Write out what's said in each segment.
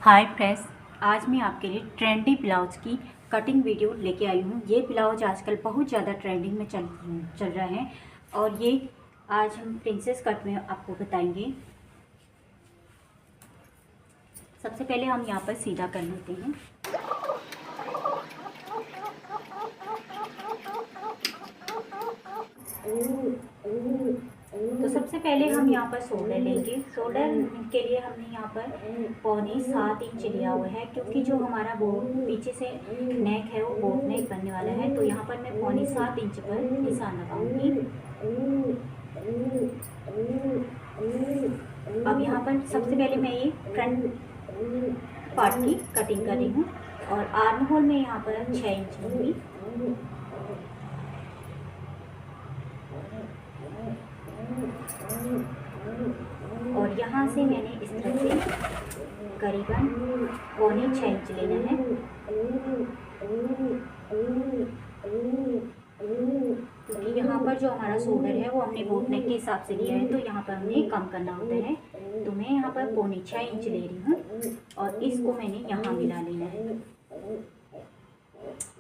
Hi friends, आज मैं आपके लिए ट्रेंडी ब्लाउज की कटिंग वीडियो लेके आई हूँ। ये ब्लाउज आजकल बहुत ज़्यादा ट्रेंडिंग में चल रहा है और ये आज हम प्रिंसेस कट में आपको बताएंगे। सबसे पहले हम यहाँ पर सीधा कर लेते हैं। तो सबसे पहले हम यहाँ पर शोल्डर लेंगे। शोल्डर के लिए हमने यहाँ पर 6.25 इंच लिया हुआ है, क्योंकि जो हमारा बोट पीछे से नेक है वो बोट नेक बनने वाला है। तो यहाँ पर मैं 6.25 इंच पर निशान लगाऊंगी। अब यहाँ पर सबसे पहले मैं ये फ्रंट पार्ट की कटिंग कर रही हूँ और आर्म होल में यहाँ पर 6 इंच लूँगी। और यहाँ से मैंने इस तरह से करीबन 6.25 इंच लेना है। क्योंकि यहाँ पर जो हमारा शोल्डर है वो हमने बोट नेक के हिसाब से लिया है, तो यहाँ पर हमने कम करना होता है। तो मैं यहाँ पर 6.25 इंच ले रही हूँ और इसको मैंने यहाँ मिला लेना है,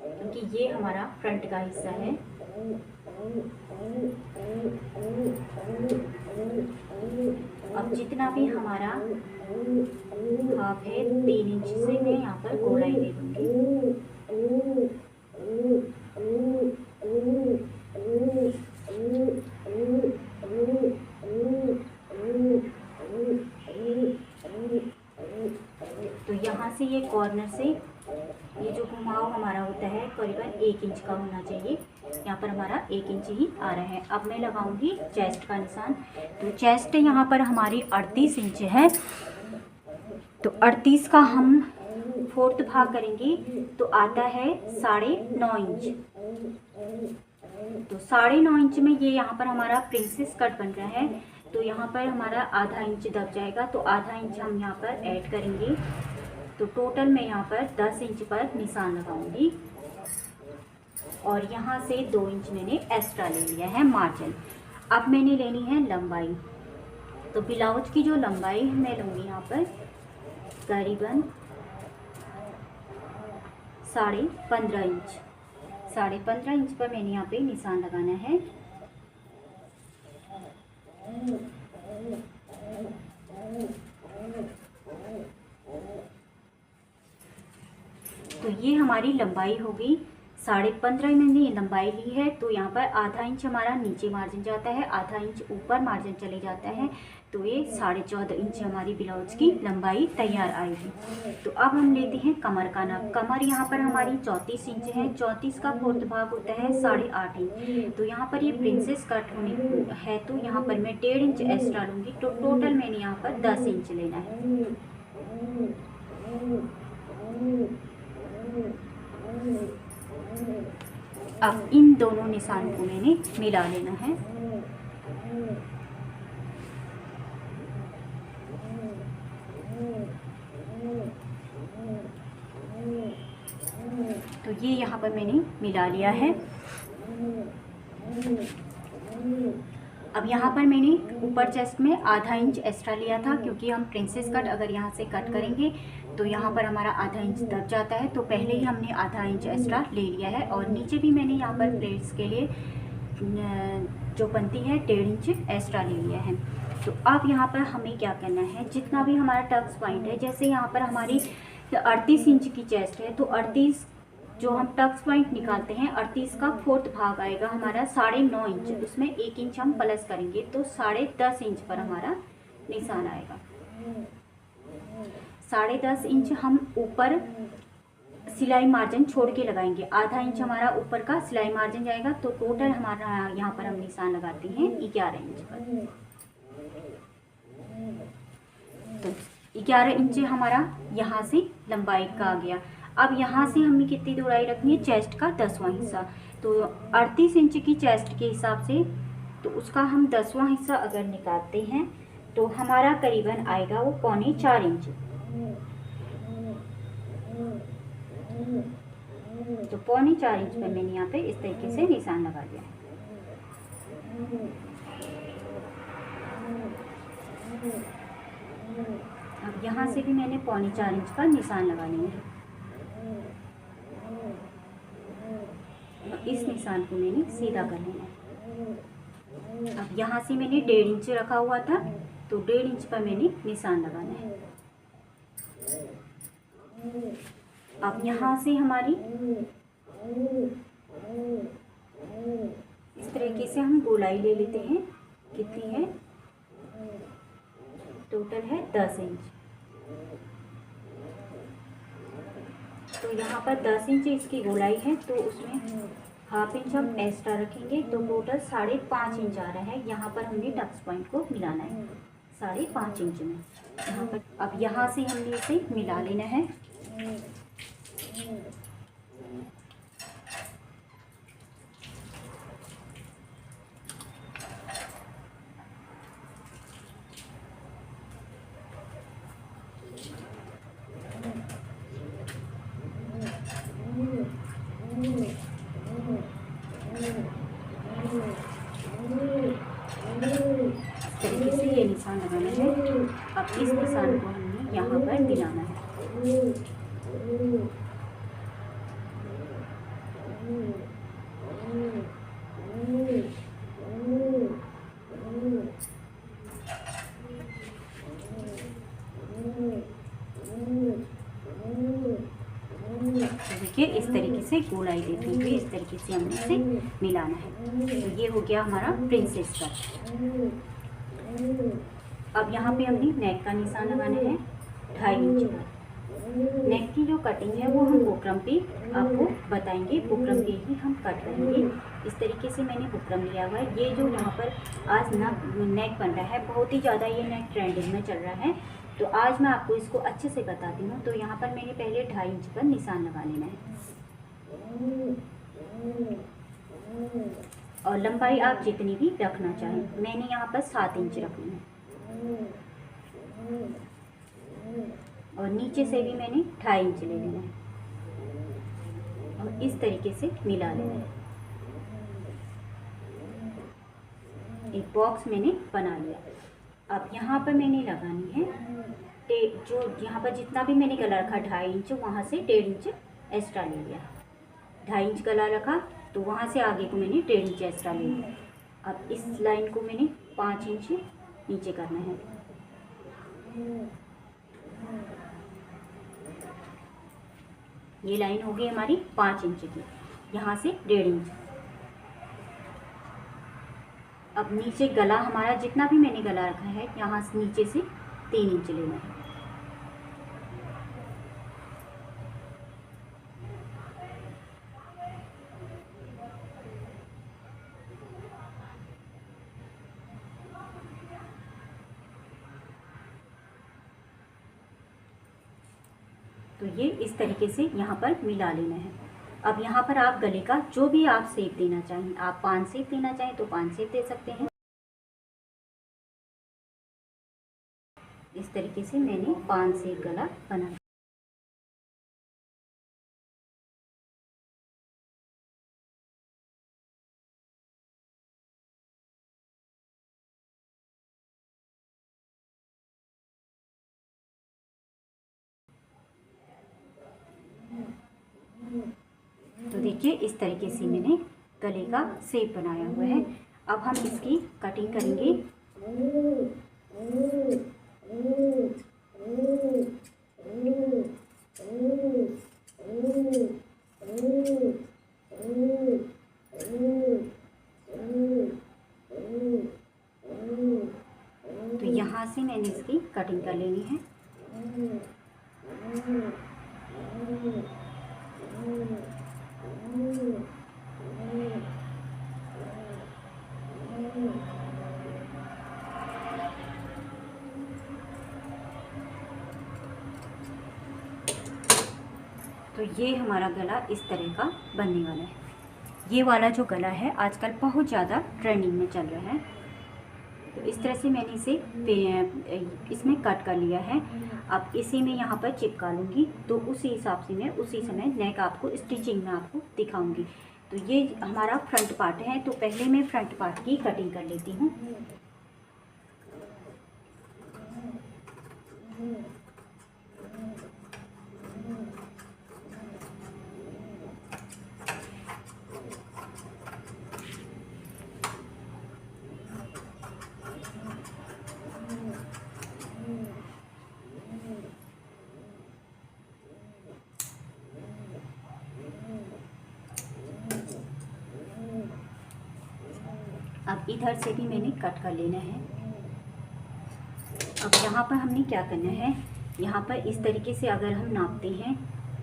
क्योंकि ये हमारा फ्रंट का हिस्सा है। अब जितना भी हमारा हाफ है 3 इंच से मैं यहाँ पर गोलाई दे दूँगी। तो यहाँ से ये कॉर्नर से ये जो घुमाव हमारा होता है करीबन 1 इंच का होना चाहिए। यहाँ पर हमारा 1 इंच ही आ रहा है। अब मैं लगाऊंगी चेस्ट का निशान। तो चेस्ट यहाँ पर हमारी 38 इंच है। तो 38 का हम 4th भाग करेंगे तो आता है 9.5 इंच। तो 9.5 इंच में ये यहाँ पर हमारा प्रिंसेस कट बन रहा है। तो यहाँ पर हमारा आधा इंच दब जाएगा, तो आधा इंच हम यहाँ पर ऐड करेंगे। तो टोटल मैं यहाँ पर 10 इंच पर निशान लगाऊंगी और यहाँ से 2 इंच मैंने एक्स्ट्रा ले लिया है मार्जिन। अब मैंने लेनी है लंबाई। तो ब्लाउज की जो लंबाई मैं लूँगी यहाँ पर करीबन 15.5 इंच। 15.5 इंच पर मैंने यहाँ पे निशान लगाना है। तो ये हमारी लंबाई होगी। 15.5 मैंने ये लंबाई ली है। तो यहाँ पर आधा इंच हमारा नीचे मार्जिन जाता है, आधा इंच ऊपर मार्जिन चले जाता है। तो ये 14.5 इंच हमारी ब्लाउज की लंबाई तैयार आएगी। तो अब हम लेते हैं कमर का नाप। कमर यहाँ पर हमारी 34 इंच है। 34 का 4th भाग होता है 8.5 इंच। तो यहाँ पर ये प्रिंसेस कट होने है, तो यहाँ पर मैं 1.5 इंच एक्स्ट्रा लूँगी। तो टोटल मैंने यहाँ पर 10 इंच लेना है। अब इन दोनों निशान को मैंने मिला लेना है। तो ये यहाँ पर मैंने मिला लिया है। अब यहाँ पर मैंने ऊपर चेस्ट में आधा इंच एक्स्ट्रा लिया था, क्योंकि हम प्रिंसेस कट अगर यहाँ से कट करेंगे तो यहाँ पर हमारा आधा इंच दब जाता है। तो पहले ही हमने आधा इंच एक्स्ट्रा ले लिया है। और नीचे भी मैंने यहाँ पर प्लेट्स के लिए जो बनती है 1.5 इंच एक्स्ट्रा ले लिया है। तो अब यहाँ पर हमें क्या करना है, जितना भी हमारा टक्स पॉइंट है, जैसे यहाँ पर हमारी 38 इंच की चेस्ट है, तो 38 जो हम टक्स पॉइंट निकालते हैं 38 का 4th भाग आएगा हमारा 9.5 इंच। उसमें 1 इंच हम प्लस करेंगे तो 10.5 इंच पर हमारा निशान आएगा। 10.5 इंच हम ऊपर सिलाई मार्जिन छोड़ के लगाएंगे। आधा इंच हमारा ऊपर का सिलाई मार्जिन जाएगा। तो टोटल हमारा यहाँ पर हम निशान लगाते हैं 11 इंच पर। तो 11 इंच हमारा यहाँ से लंबाई का आ गया। अब यहाँ से हमें कितनी चौड़ाई रखनी है, चेस्ट का 10वां हिस्सा। तो 38 इंच की चेस्ट के हिसाब से, तो उसका हम 10वां हिस्सा अगर निकालते हैं तो हमारा करीबन आएगा वो 4.25 इंच। तो 4.25 इंच पर मैंने यहाँ पे इस तरीके से निशान लगा दिया है। अब यहाँ से भी मैंने 4.25 इंच का निशान लगा लिया है। इस निशान को मैंने सीधा कर लेना है। अब यहाँ से मैंने 1.5 इंच रखा हुआ था, तो 1.5 इंच पर मैंने निशान लगाना है। अब यहाँ से हमारी इस तरीके से हम गोलाई ले लेते हैं। कितनी है? टोटल है 10 इंच। तो यहाँ पर 10 इंच इसकी गोलाई है, तो उसमें ½ इंच हम एक्स्ट्रा रखेंगे, तो टोटल 5.5 इंच आ रहा है। यहाँ पर हमने टक्स पॉइंट को मिलाना है 5.5 इंच में यहाँ पर। अब यहाँ से हमने इसे मिला लेना है। तरीके से ये निशान लगाना है। अब इस निशान को हमने यहाँ पर मिलाना है। देखिए इस तरीके से गोलाई देते हुए इस तरीके से हमने इसे मिलाना है। तो ये हो गया हमारा प्रिंसेस कट। अब यहाँ पे हमने नेक का निशान लगाना है 2.5 इंच पर। नेक की जो कटिंग है वो हम बुकरम पे आपको बताएंगे, बुकरम पे ही हम कट करेंगे। इस तरीके से मैंने बुकरम लिया हुआ है। ये जो यहाँ पर आज नेक बन रहा है, बहुत ही ज़्यादा ये नेक ट्रेंडिंग में चल रहा है, तो आज मैं आपको इसको अच्छे से बताती हूँ। तो यहाँ पर मैंने पहले 2.5 इंच पर निशान लगा लेना है, और लंबाई आप जितनी भी रखना चाहें। मैंने यहाँ पर 7 इंच रखनी है, और नीचे से भी मैंने 2.5 इंच ले लेना है, और इस तरीके से मिला लेना है। एक बॉक्स मैंने बना लिया। अब यहाँ पर मैंने लगानी है जो यहाँ पर जितना भी मैंने गला रखा 2.5 इंच, वहाँ से 1.5 इंच एक्स्ट्रा ले लिया। 2.5 इंच गला रखा, तो वहाँ से आगे को मैंने 1.5 इंच एक्स्ट्रा ले लिया। अब इस लाइन को मैंने 5 इंच नीचे करना है। ये लाइन हो गई हमारी 5 इंच की, यहाँ से 1.5 इंच। अब नीचे गला हमारा जितना भी मैंने गला रखा है, यहाँ से नीचे से 3 इंच लेना है। तो ये इस तरीके से यहाँ पर मिला लेना है। अब यहाँ पर आप गले का जो भी आप शेप देना चाहें, आप 5 शेप देना चाहें तो 5 शेप दे सकते हैं। इस तरीके से मैंने 5 शेप गला बना। तो देखिए इस तरीके से मैंने गले का शेप बनाया हुआ है। अब हम इसकी कटिंग करेंगे। तो यहाँ से मैंने इसकी कटिंग कर लेनी है। तो ये हमारा गला इस तरह का बनने वाला है। ये वाला जो गला है आजकल बहुत ज़्यादा ट्रेंडिंग में चल रहा है। तो इस तरह से मैंने इसे इसमें कट कर लिया है। अब इसी में यहाँ पर चिपका लूँगी, तो उसी हिसाब से मैं उसी समय नेक आपको स्टिचिंग में आपको दिखाऊंगी। तो ये हमारा फ्रंट पार्ट है, तो पहले मैं फ्रंट पार्ट की कटिंग कर लेती हूँ। अब इधर से भी मैंने कट कर लेना है। अब यहाँ पर हमने क्या करना है, यहाँ पर इस तरीके से अगर हम नापते हैं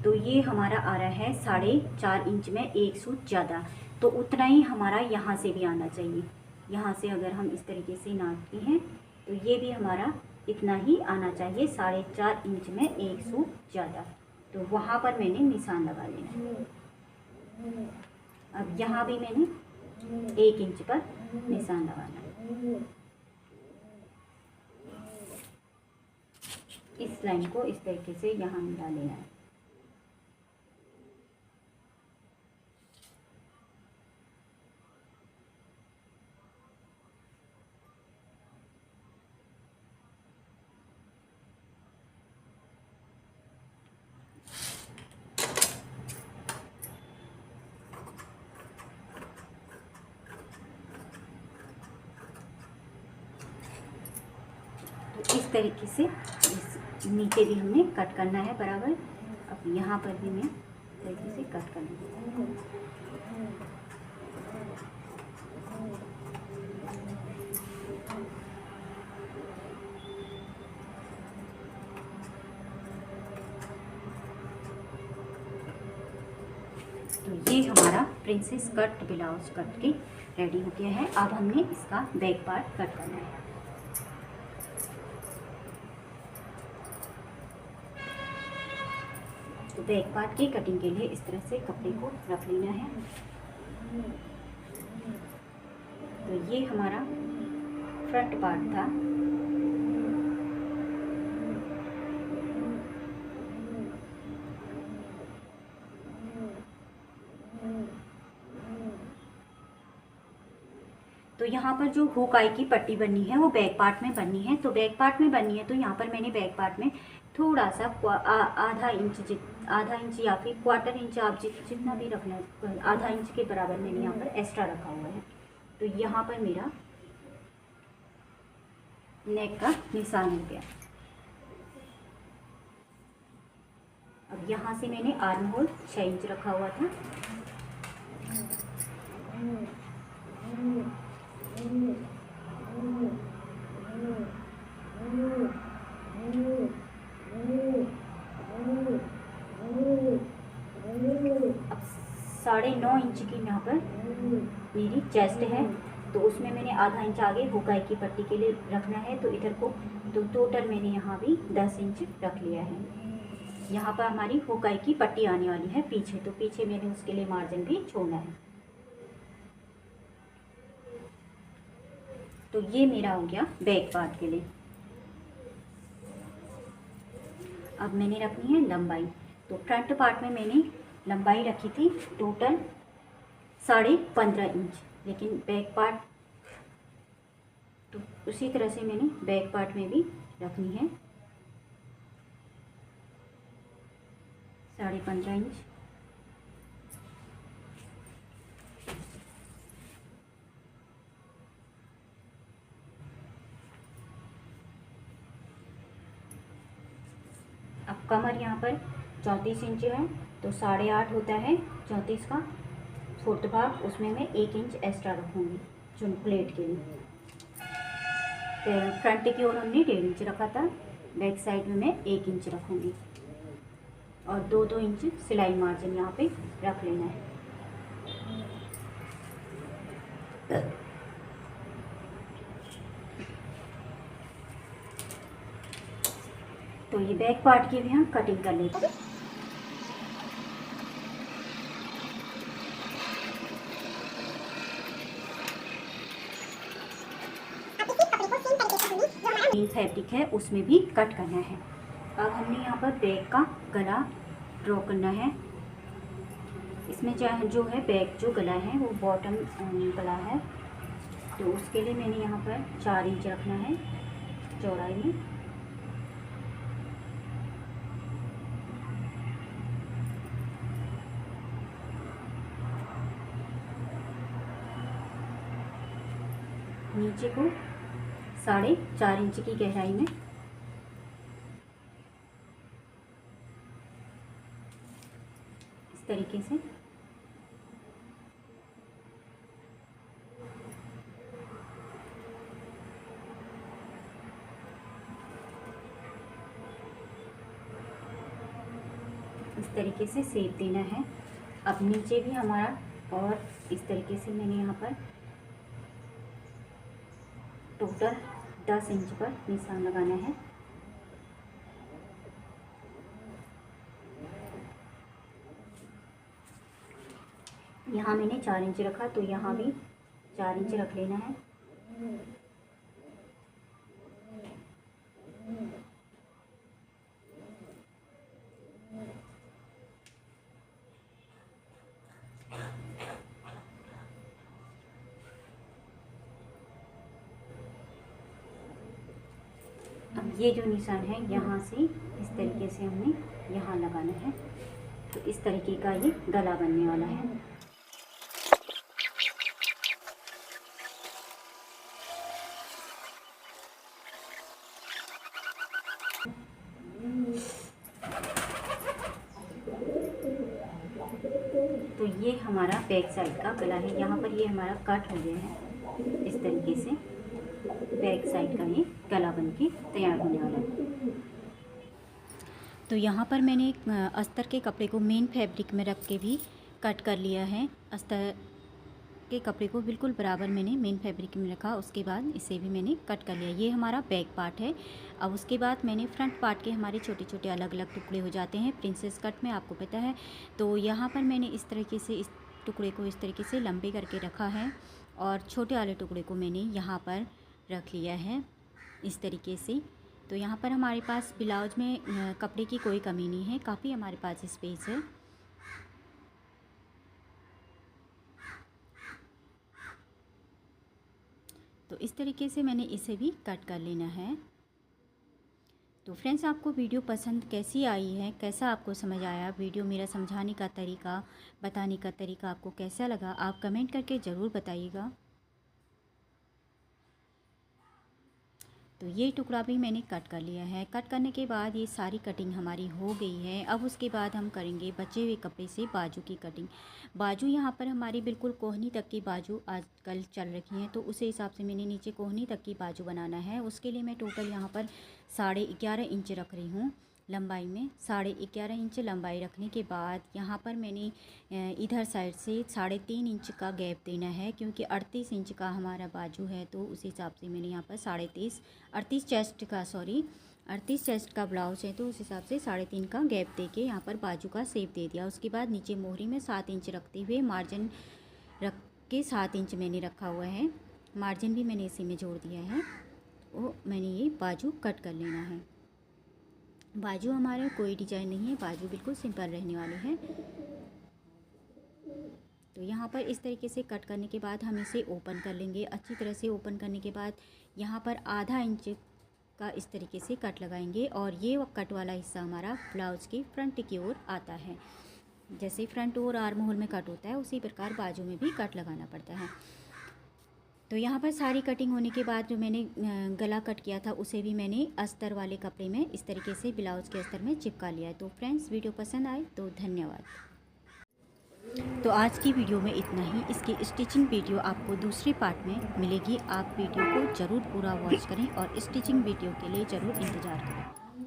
तो ये हमारा आ रहा है 4.5 इंच में एक सूत ज़्यादा, तो उतना ही हमारा यहाँ से भी आना चाहिए। यहाँ से अगर हम इस तरीके से नापते हैं तो ये भी हमारा इतना ही आना चाहिए, 4.5 इंच में एक सूत ज़्यादा। तो वहाँ पर मैंने निशान लगा लेना है। अब यहाँ भी मैंने 1 इंच पर निशान लगाना है। इस लाइन को इस तरीके से यहाँ मिला लेना है। तो इस तरीके से इस नीचे भी हमने कट करना है बराबर। अब यहाँ पर भी मैं तरीके से कट कर लूँगी। तो ये हमारा प्रिंसेस कट ब्लाउज कट के रेडी हो गया है। अब हमने इसका बैक पार्ट कट करना है। तो बैक पार्ट की कटिंग के लिए इस तरह से कपड़े को रख लेना है। तो ये हमारा फ्रंट पार्ट था। तो यहाँ पर जो हुक आई की पट्टी बननी है वो बैक पार्ट में बननी है। तो बैक पार्ट में बननी है तो यहाँ पर मैंने बैक पार्ट में थोड़ा सा आधा इंच या फिर क्वार्टर इंच, आप जितना भी रखना है, आधा इंच के बराबर मैंने यहाँ पर एक्स्ट्रा रखा हुआ है। तो यहाँ पर मेरा नेक का निशान हो गया। अब यहाँ से मैंने आर्म होल 6 इंच रखा हुआ था। अब 9.5 इंच की यहाँ पर मेरी चेस्ट है, तो उसमें मैंने आधा इंच आगे हुकाई की पट्टी के लिए रखना है। तो इधर को तो टोटल मैंने यहाँ भी 10 इंच रख लिया है। यहाँ पर हमारी हुकाई की पट्टी आने वाली है पीछे, तो पीछे मैंने उसके लिए मार्जिन भी छोड़ना है। तो ये मेरा हो गया बैक पार्ट के लिए। अब मैंने रखनी है लंबाई। तो फ्रंट पार्ट में मैंने लंबाई रखी थी टोटल 15.5 इंच, लेकिन बैक पार्ट तो उसी तरह से मैंने बैक पार्ट में भी रखनी है 15.5 इंच। अब कमर यहाँ पर 34 इंच है, तो 8.5 होता है 34 का फोर्थ भाग, उसमें मैं 1 इंच एक्स्ट्रा रखूँगी चुन प्लेट के लिए। फ्रंट की ओर हमने 1.5 इंच रखा था, बैक साइड में मैं 1 इंच रखूँगी और 2-2 इंच सिलाई मार्जिन यहाँ पे रख लेना है। तो ये बैक पार्ट की भी हम कटिंग कर लेते हैं। फैब्रिक है उसमें भी कट करना है। अब हमने यहाँ पर बैक का गला ड्रॉ करना है। इसमें जो है बैक जो गला है वो बॉटम गला है, तो उसके लिए मैंने यहाँ पर 4 इंच रखना है चौड़ाई में। नीचे को 4.5 इंच की गहराई में इस तरीके से सेप देना है। अब नीचे भी हमारा और इस तरीके से मैंने यहाँ पर टोटल 10 इंच पर निशान लगाना है। यहाँ मैंने 4 इंच रखा, तो यहाँ भी 4 इंच रख लेना है। अब ये जो निशान है यहाँ से इस तरीके से हमने यहाँ लगाना है। तो इस तरीके का ये गला बनने वाला है। तो ये हमारा बैक साइड का गला है। यहाँ पर ये हमारा कट हो गया है। इस तरीके से बैक साइड का ये गला बन के तैयार होने वाला है। तो यहाँ पर मैंने अस्तर के कपड़े को मेन फैब्रिक में रख के भी कट कर लिया है। अस्तर के कपड़े को बिल्कुल बराबर मैंने मेन फैब्रिक में रखा, उसके बाद इसे भी मैंने कट कर लिया। ये हमारा बैक पार्ट है। अब उसके बाद मैंने फ्रंट पार्ट के हमारे छोटे छोटे अलग अलग टुकड़े हो जाते हैं प्रिंसेस कट में, आपको पता है। तो यहाँ पर मैंने इस तरीके से इस टुकड़े को इस तरीके से लंबे करके रखा है और छोटे वाले टुकड़े को मैंने यहाँ पर रख लिया है इस तरीके से। तो यहाँ पर हमारे पास ब्लाउज में कपड़े की कोई कमी नहीं है, काफ़ी हमारे पास स्पेस है। तो इस तरीके से मैंने इसे भी कट कर लेना है। तो फ्रेंड्स, आपको वीडियो पसंद कैसी आई है, कैसा आपको समझ आया, वीडियो मेरा समझाने का तरीका, बताने का तरीका आपको कैसा लगा, आप कमेंट करके ज़रूर बताइएगा। तो ये टुकड़ा भी मैंने कट कर लिया है। कट करने के बाद ये सारी कटिंग हमारी हो गई है। अब उसके बाद हम करेंगे बचे हुए कपड़े से बाजू की कटिंग। बाजू यहाँ पर हमारी बिल्कुल कोहनी तक की बाजू आजकल चल रखी है, तो उस हिसाब से मैंने नीचे कोहनी तक की बाजू बनाना है। उसके लिए मैं टोटल यहाँ पर 11.5 इंच रख रही हूँ लंबाई में। 11.5 इंच लंबाई रखने के बाद यहाँ पर मैंने इधर साइड से 3.5 इंच का गैप देना है, क्योंकि 38 इंच का हमारा बाजू है। तो उस हिसाब से मैंने यहाँ पर 38 चेस्ट का ब्लाउज है, तो उस हिसाब से 3.5 का गैप देके यहाँ पर बाजू का शेप दे दिया। उसके बाद नीचे मोहरी में 7 इंच रखते हुए मार्जिन रख के 7 इंच मैंने रखा हुआ है। मार्जिन भी मैंने इसी में जोड़ दिया है। वो मैंने ये बाजू कट कर लेना है। बाजू हमारे कोई डिजाइन नहीं है, बाजू बिल्कुल सिंपल रहने वाली है। तो यहाँ पर इस तरीके से कट करने के बाद हम इसे ओपन कर लेंगे। अच्छी तरह से ओपन करने के बाद यहाँ पर आधा इंच का इस तरीके से कट लगाएंगे और ये कट वाला हिस्सा हमारा ब्लाउज़ की फ्रंट की ओर आता है। जैसे फ्रंट और आर्म होल में कट होता है, उसी प्रकार बाजू में भी कट लगाना पड़ता है। तो यहाँ पर सारी कटिंग होने के बाद जो मैंने गला कट किया था उसे भी मैंने अस्तर वाले कपड़े में इस तरीके से ब्लाउज़ के अस्तर में चिपका लिया है। तो फ्रेंड्स, वीडियो पसंद आए तो धन्यवाद। तो आज की वीडियो में इतना ही। इसकी स्टिचिंग वीडियो आपको दूसरे पार्ट में मिलेगी। आप वीडियो को ज़रूर पूरा वॉच करें और स्टिचिंग वीडियो के लिए ज़रूर इंतज़ार करें।